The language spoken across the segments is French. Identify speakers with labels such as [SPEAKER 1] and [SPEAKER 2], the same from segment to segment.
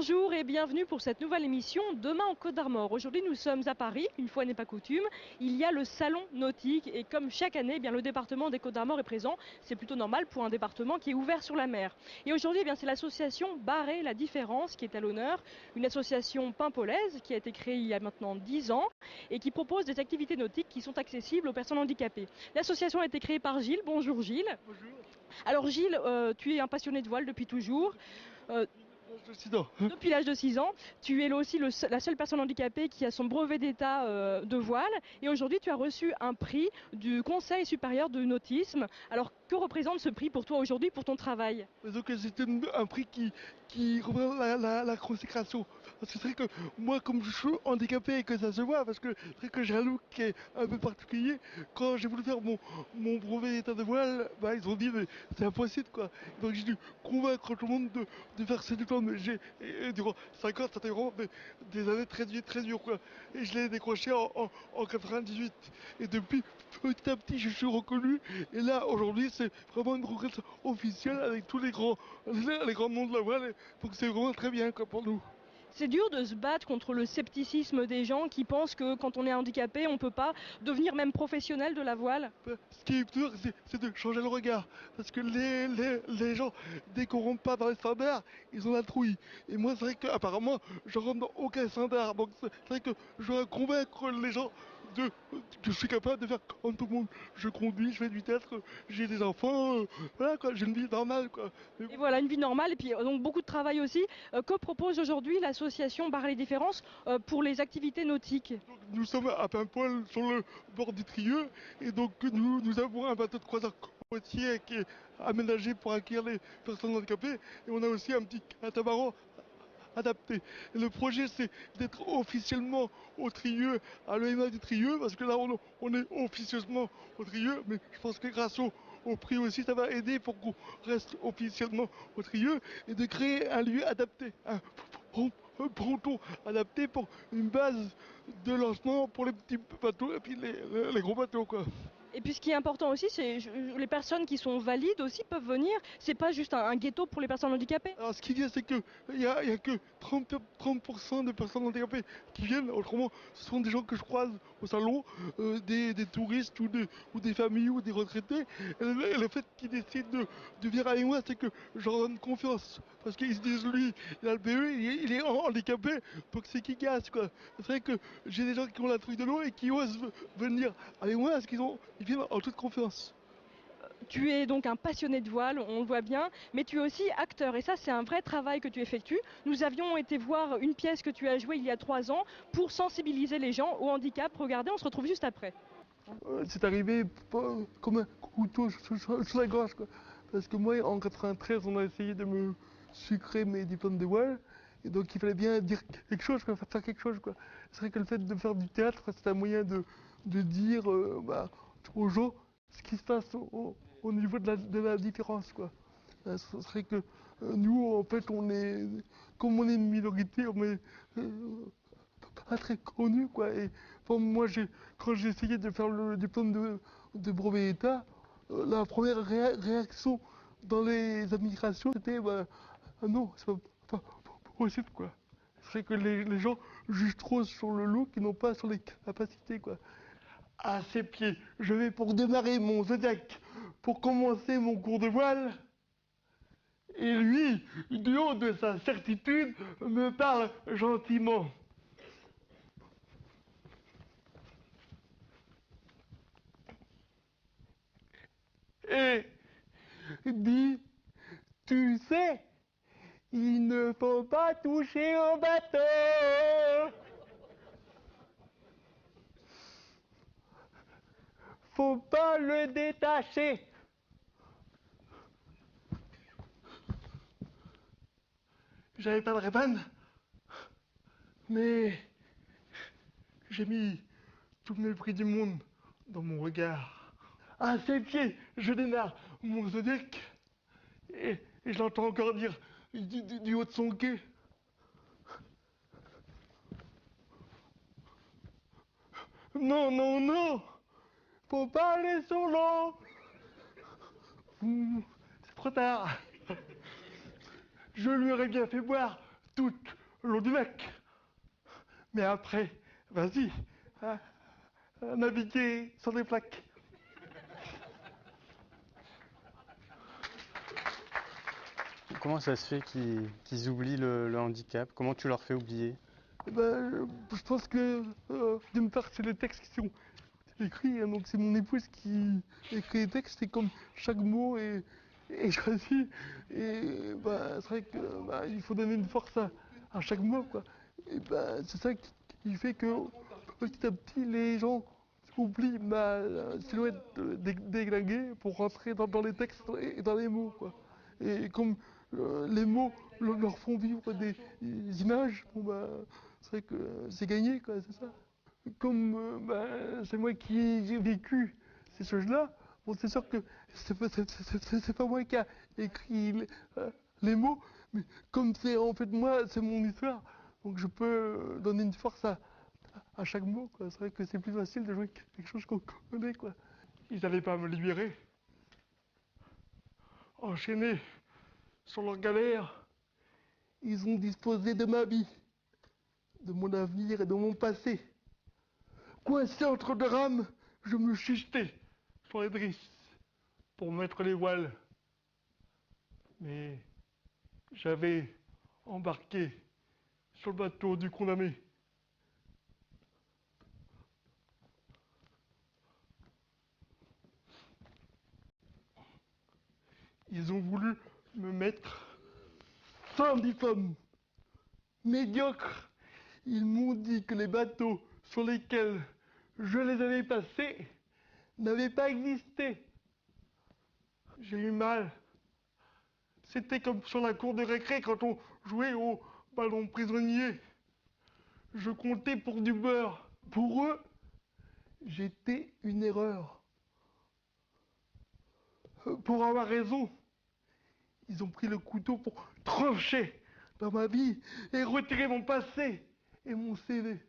[SPEAKER 1] Bonjour et bienvenue pour cette nouvelle émission Demain en Côte d'Armor. Aujourd'hui nous sommes à Paris, une fois n'est pas coutume, il y a le salon nautique et comme chaque année, le département des Côtes d'Armor est présent. C'est plutôt normal pour un département qui est ouvert sur la mer. Et aujourd'hui c'est l'association Barrer la Différence qui est à l'honneur, une association paimpolaise qui a été créée il y a maintenant 10 ans et qui propose des activités nautiques qui sont accessibles aux personnes handicapées. L'association a été créée par Gilles. Bonjour Gilles.
[SPEAKER 2] Bonjour.
[SPEAKER 1] Alors Gilles, tu es un passionné de voile depuis toujours. Euh, Depuis l'âge de 6 ans, tu es aussi la seule personne handicapée qui a son brevet d'état de voile. Et aujourd'hui, tu as reçu un prix du Conseil supérieur de nautisme. Alors, que représente ce prix pour toi aujourd'hui, pour ton travail?
[SPEAKER 2] Donc c'est un prix qui représente la consécration. Parce que c'est vrai que moi, comme je suis handicapé et que ça se voit, parce que c'est vrai que j'ai un look qui est un peu particulier, quand j'ai voulu faire mon brevet d'état de voile, ils ont dit mais c'est impossible quoi. Donc j'ai dû convaincre tout le monde de faire ce diplôme. Et durant 5 ans, ça a été vraiment des années très dures quoi. Et je l'ai décroché en 98. Et depuis, petit à petit, je suis reconnu. Et là, aujourd'hui, c'est vraiment une reconnaissance officielle avec tous les grands noms de la voile. Donc c'est vraiment très bien quoi, pour nous.
[SPEAKER 1] C'est dur de se battre contre le scepticisme des gens qui pensent que quand on est handicapé, on ne peut pas devenir même professionnel de la voile.
[SPEAKER 2] Ce qui est dur, c'est de changer le regard. Parce que les gens, dès qu'on rentre pas dans les standards, ils ont la trouille. Et moi, c'est vrai qu'apparemment, je rentre dans aucun standard. Donc c'est vrai que je dois convaincre les gens que je suis capable de faire comme tout le monde. Je conduis, je fais du théâtre, j'ai des enfants, voilà quoi, j'ai une vie normale quoi. Mais
[SPEAKER 1] Et
[SPEAKER 2] bon.
[SPEAKER 1] voilà, une vie normale et puis donc beaucoup de travail aussi. Que propose aujourd'hui l'association Barrer les Différences pour les activités nautiques?
[SPEAKER 2] Donc, nous sommes à Paimpol sur le bord du Trieux et donc nous avons un bateau de croisière côtier qui est aménagé pour accueillir les personnes handicapées et on a aussi un petit catamaran adapté. Et le projet c'est d'être officiellement au Trieux, à l'EMA du Trieux, parce que là on est officieusement au Trieux, mais je pense que grâce au prix aussi ça va aider pour qu'on reste officiellement au Trieux et de créer un lieu adapté, un ponton adapté pour une base de lancement pour les petits bateaux et puis les gros bateaux quoi.
[SPEAKER 1] Et puis ce qui est important aussi, c'est les personnes qui sont valides aussi peuvent venir. C'est pas juste un ghetto pour les personnes handicapées.
[SPEAKER 2] Alors ce qu'il y a, c'est que il y a que 30% de personnes handicapées qui viennent. Autrement, ce sont des gens que je croise au salon, des touristes ou des familles ou des retraités. Et le fait qu'ils décident de venir avec moi, c'est que je leur donne confiance. Parce qu'ils se disent, lui, il a le BE, il est handicapé, donc c'est qui casse quoi. C'est vrai que j'ai des gens qui ont la truc de l'eau et qui osent venir avec moi parce ils viennent en toute confiance.
[SPEAKER 1] Tu es donc un passionné de voile, on le voit bien, mais tu es aussi acteur et ça c'est un vrai travail que tu effectues. Nous avions été voir une pièce que tu as jouée il y a 3 ans pour sensibiliser les gens au handicap. Regardez, on se retrouve juste après.
[SPEAKER 2] C'est arrivé comme un couteau sur la gorge quoi. Parce que moi en 93 on a essayé de me sucrer mes diplômes de voile et donc il fallait bien dire quelque chose, quoi, faire quelque chose quoi. C'est vrai que le fait de faire du théâtre c'est un moyen de dire aux gens ce qui se passe au niveau de la différence quoi. Ce serait que nous en fait comme on est une minorité on est pas très connu quoi. Et bon, moi quand j'ai essayé de faire le diplôme de brevet d'état, la première réaction dans les administrations c'était ah non, c'est pas possible quoi. C'est que les gens jugent trop sur le look et non pas sur les capacités quoi. À ses pieds, je vais pour démarrer mon Zodiac, pour commencer mon cours de voile. Et lui, du haut de sa certitude, me parle gentiment. Et dit, tu sais, il ne faut pas toucher au bateau. Faut pas le détacher. J'avais pas de réponse, mais j'ai mis tout le mépris du monde dans mon regard. À ses pieds, je démarre mon Zodiac et je l'entends encore dire du haut de son quai. Non, non, non, faut pas aller sur l'eau. C'est trop tard. Je lui aurais bien fait boire tout le long du lac. Mais après, vas-y, naviguer sans des plaques.
[SPEAKER 3] Comment ça se fait qu'ils oublient le handicap? Comment tu leur fais oublier?
[SPEAKER 2] Eh ben, je pense que, d'une part, c'est les textes qui sont écrits, hein, donc c'est mon épouse qui écrit les textes, et comme chaque mot est choisi, et bah, c'est vrai que bah, il faut donner une force à chaque mot, quoi. Et bah, c'est ça qui fait que petit à petit, les gens oublient ma silhouette déglinguée pour rentrer dans les textes et dans les mots, quoi. Et comme les mots leur font vivre des images, bon bah, c'est vrai que c'est gagné, quoi, c'est ça. Comme bah, c'est moi qui ai vécu ces choses-là, bon, c'est sûr que c'est pas moi qui a écrit les mots, mais comme c'est en fait moi, c'est mon histoire, donc je peux donner une force à chaque mot, quoi. C'est vrai que c'est plus facile de jouer quelque chose qu'on connaît, quoi. Ils n'avaient pas à me libérer. Enchaînés sur leur galère, ils ont disposé de ma vie, de mon avenir et de mon passé. Coincé entre deux rames, je me chuchetais sur les drisses pour mettre les voiles. Mais j'avais embarqué sur le bateau du condamné. Ils ont voulu me mettre sans diplôme, médiocre. Ils m'ont dit que les bateaux sur lesquels je les avais passés n'avaient pas existé. J'ai eu mal. C'était comme sur la cour de récré quand on jouait au ballon prisonnier. Je comptais pour du beurre. Pour eux, j'étais une erreur. Pour avoir raison, ils ont pris le couteau pour trancher dans ma vie et retirer mon passé et mon CV.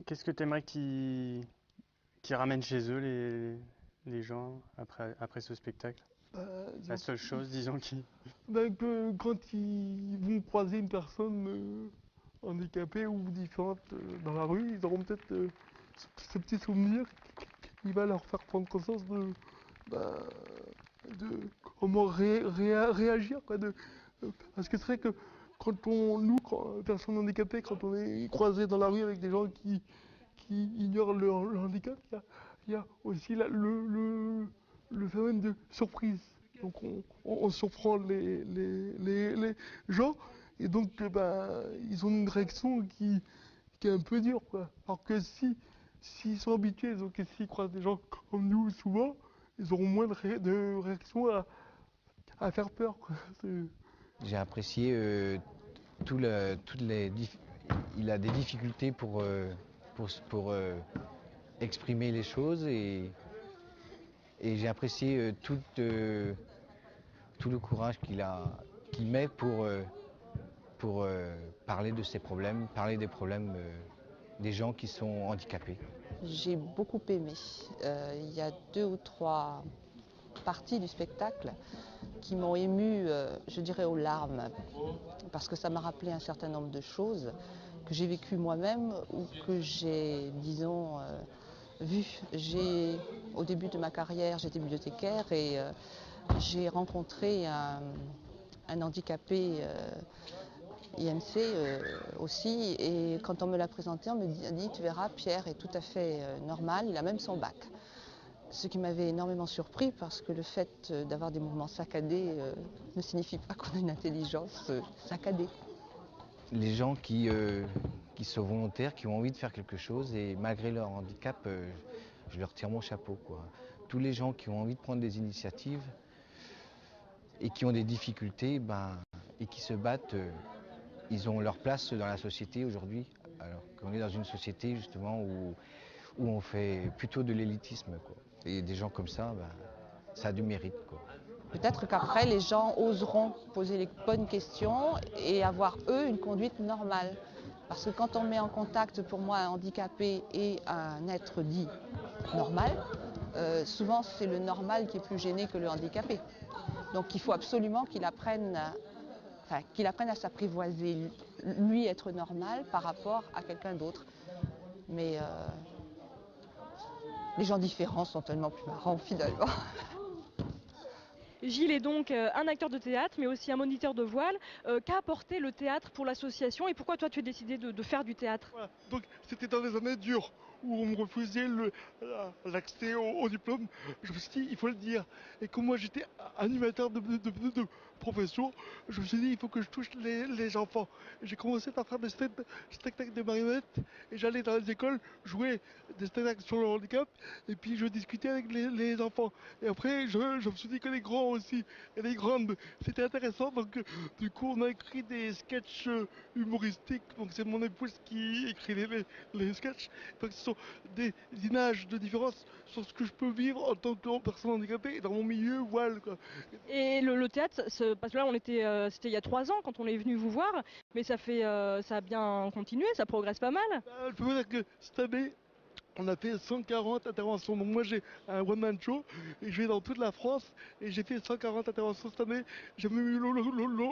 [SPEAKER 3] Qu'est-ce que tu aimerais qu'ils ramènent chez eux, les gens, après ce spectacle? La seule chose, disons,
[SPEAKER 2] que quand ils vont croiser une personne handicapée ou différente dans la rue, ils auront peut-être ce petit souvenir qui va leur faire prendre conscience bah, de comment réagir, quoi, parce que c'est vrai que quand personnes handicapées, quand on est croisé dans la rue avec des gens qui ignorent le handicap, il y a aussi le phénomène de surprise. Donc on surprend les gens, et donc ils ont une réaction qui est un peu dure, quoi. Alors que s'ils sont habitués, donc s'ils croisent des gens comme nous souvent, ils auront moins de réactions à faire peur, quoi.
[SPEAKER 4] J'ai apprécié il a des difficultés pour exprimer les choses, et j'ai apprécié tout le courage qu'il met pour parler de ses problèmes, parler des problèmes des gens qui sont handicapés.
[SPEAKER 5] J'ai beaucoup aimé. Il y a 2 ou 3 parties du spectacle qui m'ont émue, je dirais, aux larmes, parce que ça m'a rappelé un certain nombre de choses que j'ai vécues moi-même ou que j'ai, disons, vues. Au début de ma carrière, j'étais bibliothécaire et j'ai rencontré un handicapé IMC aussi, et quand on me l'a présenté, on me dit tu verras, Pierre est tout à fait normal, il a même son bac. Ce qui m'avait énormément surpris, parce que le fait d'avoir des mouvements saccadés ne signifie pas qu'on a une intelligence saccadée.
[SPEAKER 4] Les gens qui sont volontaires, qui ont envie de faire quelque chose, et malgré leur handicap, je leur tire mon chapeau, quoi. Tous les gens qui ont envie de prendre des initiatives et qui ont des difficultés, et qui se battent, ils ont leur place dans la société aujourd'hui, alors qu'on est dans une société justement où on fait plutôt de l'élitisme, quoi. Et des gens comme ça, ça a du mérite, quoi.
[SPEAKER 5] Peut-être qu'après, les gens oseront poser les bonnes questions et avoir, eux, une conduite normale. Parce que quand on met en contact, pour moi, un handicapé et un être dit normal, souvent c'est le normal qui est plus gêné que le handicapé. Donc il faut absolument qu'il apprenne, qu'il apprenne à s'apprivoiser, lui être normal par rapport à quelqu'un d'autre. Mais les gens différents sont tellement plus marrants finalement.
[SPEAKER 1] Gilles est donc un acteur de théâtre, mais aussi un moniteur de voile. Qu'a apporté le théâtre pour l'association et pourquoi toi tu as décidé de faire du théâtre?
[SPEAKER 2] Voilà. Donc c'était dans les années dures où on me refusait l'accès au diplôme. Je me suis dit, il faut le dire. Et comme moi j'étais animateur de profession, je me suis dit, il faut que je touche les enfants. J'ai commencé par faire des spectacles de marionnettes et j'allais dans les écoles jouer des spectacles sur le handicap et puis je discutais avec les enfants. Et après, je me suis dit que les grands aussi et les grandes, c'était intéressant. Donc du coup, on a écrit des sketchs humoristiques. Donc c'est mon épouse qui écrit les sketchs. Donc ce sont des images de différence sur ce que je peux vivre en tant que personne handicapée dans mon milieu voile, quoi.
[SPEAKER 1] Et le théâtre, parce que là c'était il y a 3 ans quand on est venu vous voir, mais ça a bien continué, ça progresse pas mal.
[SPEAKER 2] Je peux vous dire que cette année, on a fait 140 interventions. Donc moi j'ai un one-man show et je vais dans toute la France et j'ai fait 140 interventions cette année. J'ai même eu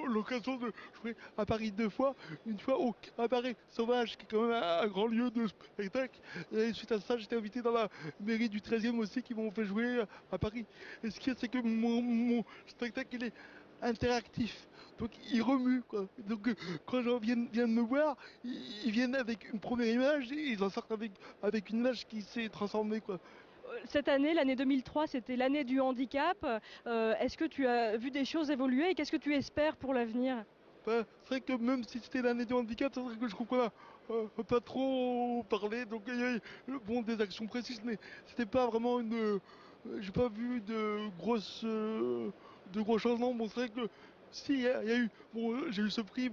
[SPEAKER 2] l'occasion de jouer à Paris 2 fois. Une fois au Cabaret Sauvage qui est quand même un grand lieu de spectacle. Et suite à ça j'étais invité dans la mairie du 13e aussi qui m'ont fait jouer à Paris. Et ce qui est c'est que mon spectacle il est interactif. Donc ils remuent quoi. Donc quand les gens viennent me voir, ils viennent avec une première image et ils en sortent avec une image qui s'est transformée quoi.
[SPEAKER 1] Cette année, l'année 2003, c'était l'année du handicap. Est-ce que tu as vu des choses évoluer et qu'est-ce que tu espères pour l'avenir?
[SPEAKER 2] C'est vrai que même si c'était l'année du handicap, c'est vrai que je trouve qu'on a pas trop parlé. Donc il y a eu des actions précises, mais c'était pas vraiment j'ai pas vu de gros changements. Bon, c'est vrai que si, il y a eu, j'ai eu ce prix,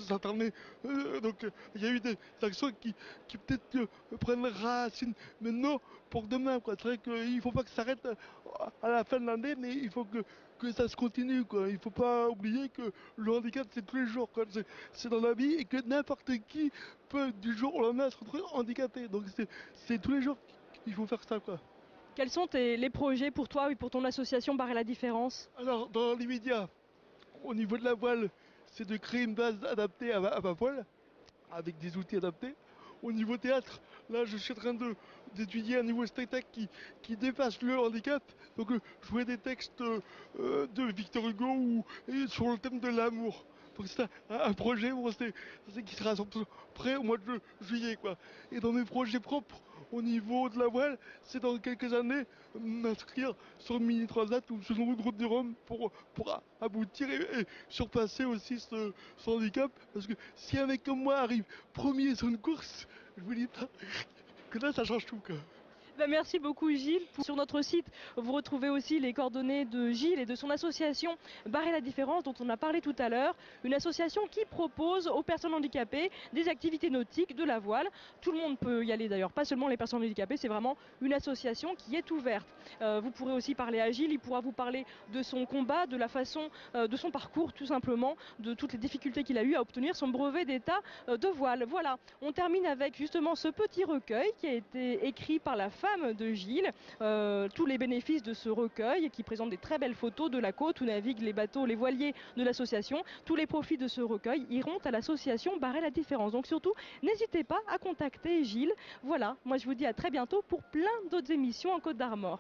[SPEAKER 2] ça tardait, donc il y a eu des actions qui peut-être prennent racine maintenant pour demain, quoi. C'est vrai qu'il ne faut pas que ça s'arrête à la fin de l'année, mais il faut que ça se continue, quoi. Il ne faut pas oublier que le handicap, c'est tous les jours, quoi. C'est dans la vie et que n'importe qui peut, du jour au lendemain, se retrouver handicapé. Donc c'est tous les jours qu'il faut faire ça, quoi.
[SPEAKER 1] Quels sont les projets pour toi et pour ton association Barrer la Différence?
[SPEAKER 2] Alors, dans l'immédiat, au niveau de la voile, c'est de créer une base adaptée à ma voile, avec des outils adaptés. Au niveau théâtre, là je suis en train d'étudier un nouveau spectacle qui dépasse le handicap. Donc jouer des textes de Victor Hugo sur le thème de l'amour. Donc c'est un projet qui sera prêt au mois de juillet, quoi. Et dans mes projets propres, au niveau de la voile, c'est dans quelques années m'inscrire sur le mini transat ou sur une route du Rhum pour aboutir et surpasser aussi ce handicap. Parce que si un mec comme moi arrive premier sur une course, je vous dis pas que là ça change tout, quoi.
[SPEAKER 1] Merci beaucoup Gilles. Sur notre site, vous retrouvez aussi les coordonnées de Gilles et de son association Barrer la Différence dont on a parlé tout à l'heure. Une association qui propose aux personnes handicapées des activités nautiques, de la voile. Tout le monde peut y aller d'ailleurs, pas seulement les personnes handicapées, c'est vraiment une association qui est ouverte. Vous pourrez aussi parler à Gilles, il pourra vous parler de son combat, de la façon, de son parcours tout simplement, de toutes les difficultés qu'il a eu à obtenir son brevet d'état de voile. Voilà, on termine avec justement ce petit recueil qui a été écrit par la femme de Gilles, tous les bénéfices de ce recueil qui présente des très belles photos de la côte où naviguent les bateaux, les voiliers de l'association. Tous les profits de ce recueil iront à l'association Barrer la Différence. Donc surtout, n'hésitez pas à contacter Gilles. Voilà, moi je vous dis à très bientôt pour plein d'autres émissions en Côte d'Armor.